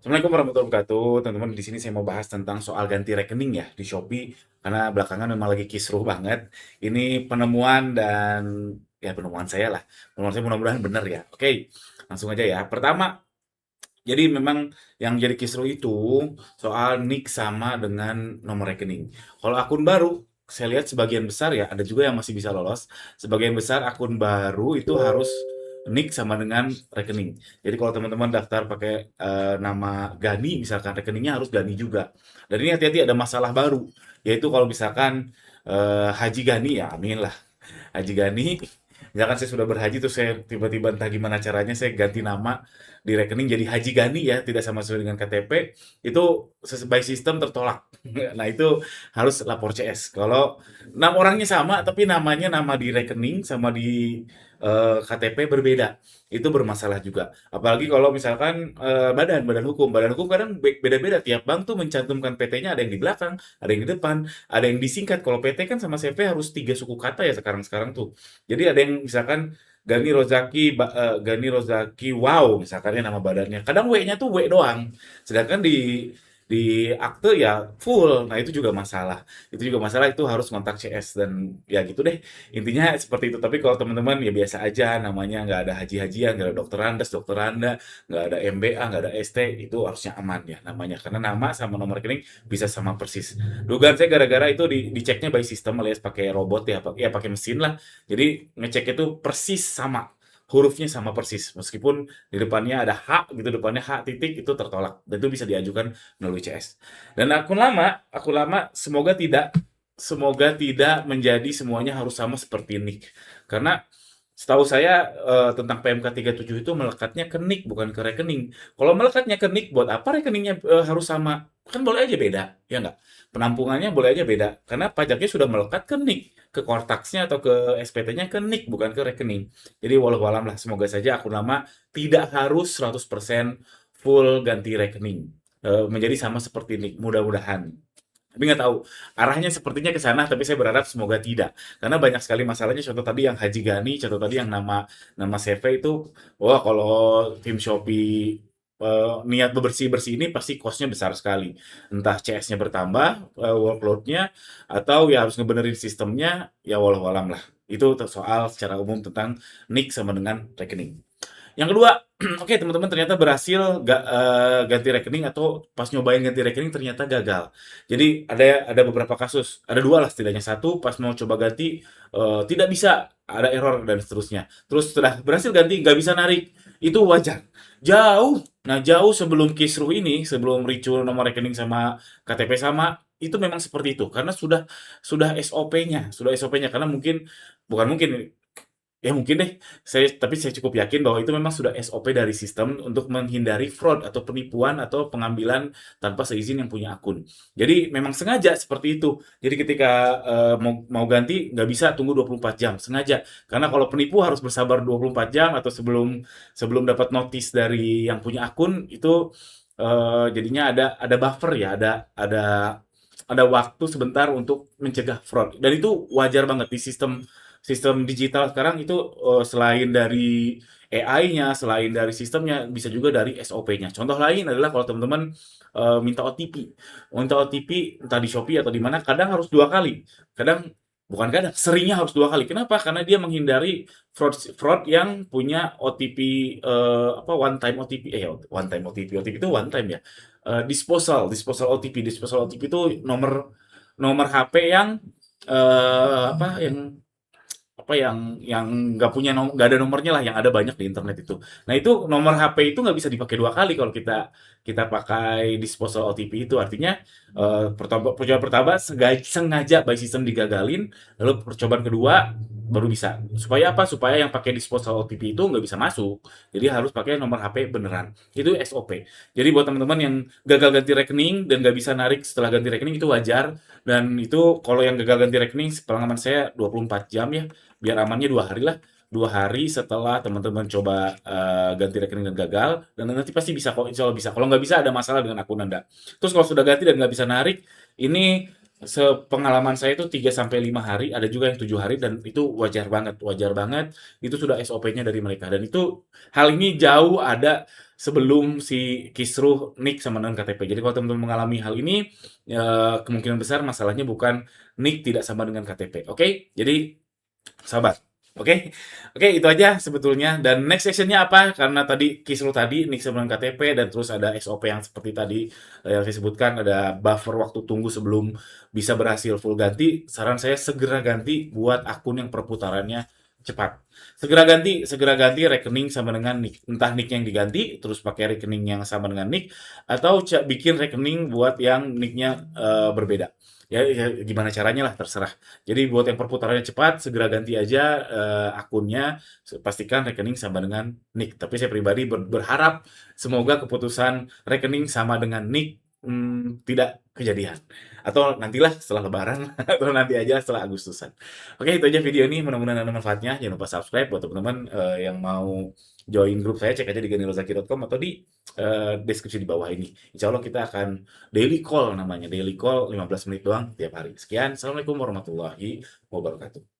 Assalamualaikum warahmatullahi wabarakatuh. Teman-teman, di sini saya mau bahas tentang soal ganti rekening ya di Shopee karena belakangan memang lagi kisruh banget. Ini penemuan dan ya penemuan saya lah. Penemuan saya mudah-mudahan benar ya. Oke, langsung aja ya. Pertama, jadi memang yang jadi kisruh itu soal nick sama dengan nomor rekening. Kalau akun baru, saya lihat sebagian besar ya, ada juga yang masih bisa lolos. Sebagian besar akun baru itu harus nick sama dengan rekening. Jadi kalau teman-teman daftar pakai nama Gani, misalkan rekeningnya harus Gani juga. Dan ini hati-hati ada masalah baru, yaitu kalau misalkan Haji Gani ya, amin lah. Haji Gani, misalkan saya sudah berhaji terus saya tiba-tiba entah gimana caranya saya ganti nama di rekening jadi Haji Gani ya, tidak sama sesuai dengan KTP, itu by sistem tertolak. Nah, itu harus lapor CS. Kalau nama orangnya sama tapi namanya nama di rekening sama di KTP berbeda, itu bermasalah juga. Apalagi kalau misalkan badan hukum kadang beda-beda, tiap bank tuh mencantumkan PT-nya ada yang di belakang, ada yang di depan, ada yang disingkat. Kalau PT kan sama CV harus 3 suku kata ya sekarang-sekarang tuh. Jadi ada yang misalkan Gani Rozaki Wow misalkan ya nama badannya. Kadang W-nya tuh W doang. Sedangkan di akte ya full. Nah, itu juga masalah. Itu juga masalah, itu harus kontak CS dan ya gitu deh. Intinya seperti itu. Tapi kalau teman-teman ya biasa aja namanya, nggak ada haji-hajian, nggak ada dokter Andes, dokter Anda, nggak ada MBA, nggak ada ST, itu harusnya aman ya namanya. Karena nama sama nomor rekening bisa sama persis. Dugaan saya gara-gara itu diceknya by system alias pakai robot ya, ya pakai mesin lah. Jadi ngecek itu persis sama. Hurufnya sama persis. Meskipun di depannya ada H gitu, depannya H titik itu tertolak. Dan itu bisa diajukan melalui CS. Dan akun lama semoga tidak menjadi semuanya harus sama seperti nick. Karena setahu saya tentang PMK 37 itu melekatnya ke nick bukan ke rekening. Kalau melekatnya ke nick, buat apa rekeningnya harus sama? Kan boleh aja beda, ya nggak? Penampungannya boleh aja beda, karena pajaknya sudah melekat ke nick, ke Kortaksnya atau ke SPT-nya ke nick, bukan ke rekening. Jadi walau alam lah, semoga saja akun lama tidak harus 100% full ganti rekening. Menjadi sama seperti nick, mudah-mudahan. Tapi nggak tahu, arahnya sepertinya ke sana, tapi saya berharap semoga tidak. Karena banyak sekali masalahnya, contoh tadi yang Haji Gani, contoh tadi yang nama nama CV itu, wah kalau tim Shopee niat bersih-bersih ini pasti cost-nya besar sekali. Entah CS-nya bertambah, workload-nya, atau ya harus ngebenerin sistemnya, ya walau alam lah. Itu soal secara umum tentang nick sama dengan rekening. Yang kedua, oke teman-teman ternyata berhasil ganti rekening atau pas nyobain ganti rekening ternyata gagal. Jadi ada beberapa kasus, ada dua lah setidaknya. Satu pas mau coba ganti tidak bisa, ada error dan seterusnya. Terus setelah berhasil ganti nggak bisa narik, itu wajar. Jauh, nah jauh sebelum kisruh ini, sebelum ricu nomor rekening sama KTP sama, itu memang seperti itu karena sudah SOP-nya, sudah SOP-nya karena mungkin bukan mungkin ya mungkin deh, tapi saya cukup yakin bahwa itu memang sudah SOP dari sistem untuk menghindari fraud atau penipuan atau pengambilan tanpa seizin yang punya akun. Jadi memang sengaja seperti itu. Jadi ketika mau ganti nggak bisa tunggu 24 jam, sengaja. Karena kalau penipu harus bersabar 24 jam atau sebelum sebelum dapat notis dari yang punya akun itu jadinya ada buffer ya, ada waktu sebentar untuk mencegah fraud. Dan itu wajar banget di sistem sistem digital sekarang itu selain dari AI-nya, selain dari sistemnya, bisa juga dari SOP-nya. Contoh lain adalah kalau teman-teman minta OTP. Minta OTP entah di Shopee atau di mana, kadang harus 2 kali. Kadang, bukan kadang, seringnya harus 2 kali. Kenapa? Karena dia menghindari fraud fraud yang punya OTP, one time OTP, one time OTP, OTP itu one time ya. Disposal OTP itu nomor nomor HP yang yang nggak ada nomornya lah, yang ada banyak di internet itu. Nah, itu nomor HP itu nggak bisa dipakai 2 kali kalau kita kita pakai disposal OTP itu. Artinya percobaan pertama sengaja by system digagalin, lalu percobaan kedua baru bisa. Supaya apa? Supaya yang pakai disposal OTP itu nggak bisa masuk. Jadi harus pakai nomor HP beneran. Itu SOP. Jadi buat teman-teman yang gagal ganti rekening dan nggak bisa narik setelah ganti rekening itu wajar. Dan itu kalau yang gagal ganti rekening, pengalaman saya 24 jam ya, biar amannya 2 hari lah. 2 hari setelah teman-teman coba ganti rekening dan gagal, dan nanti pasti bisa kok, insya Allah bisa. Kalau nggak bisa ada masalah dengan akun Anda. Terus kalau sudah ganti dan nggak bisa narik, ini sepengalaman saya itu 3 sampai 5 hari, ada juga yang 7 hari dan itu wajar banget, itu sudah SOP-nya dari mereka dan itu hal ini jauh ada sebelum si kisruh NIK sama dengan KTP. Jadi kalau teman-teman mengalami hal ini, kemungkinan besar masalahnya bukan NIK tidak sama dengan KTP, oke? Jadi sabar, oke? Oke, itu aja sebetulnya. Dan next session-nya apa? Karena tadi kisruh tadi, NIK sebelum KTP, dan terus ada SOP yang seperti tadi yang saya sebutkan, ada buffer waktu tunggu sebelum bisa berhasil full ganti. Saran saya segera ganti buat akun yang perputarannya cepat. Segera ganti rekening sama dengan NIK. Entah NIK yang diganti, terus pakai rekening yang sama dengan NIK, atau bikin rekening buat yang NIK-nya berbeda. Ya, gimana caranya lah terserah. Jadi buat yang perputarannya cepat, segera ganti aja akunnya, pastikan rekening sama dengan NIK. Tapi saya pribadi berharap semoga keputusan rekening sama dengan NIK tidak kejadian. Atau nantilah setelah Lebaran, atau nanti aja setelah Agustusan. Oke, itu aja video ini. Mudah-mudahan ada manfaatnya. Jangan lupa subscribe buat teman-teman yang mau join grup saya. Cek aja di ganilozaki.com atau di deskripsi di bawah ini. Insya Allah kita akan daily call namanya. Daily call 15 menit doang tiap hari. Sekian. Assalamualaikum warahmatullahi wabarakatuh.